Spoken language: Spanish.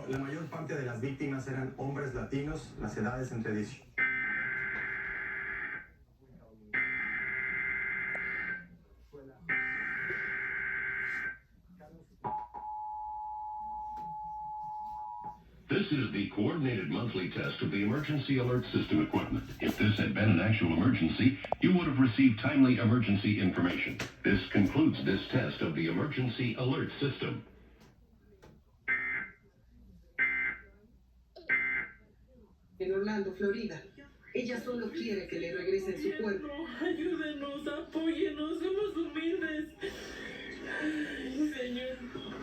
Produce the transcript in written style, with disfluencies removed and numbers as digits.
La mayor parte de las víctimas eran hombres latinos, las edades entre 18. This is the coordinated monthly test of the emergency alert system equipment. If this had been an actual emergency, you would have received timely emergency information. This concludes this test of the emergency alert system. En Orlando, Florida. Ella solo quiere que le regresen su cuerpo. No, ayúdenos, apóyenos, somos humildes. Ay, Señor.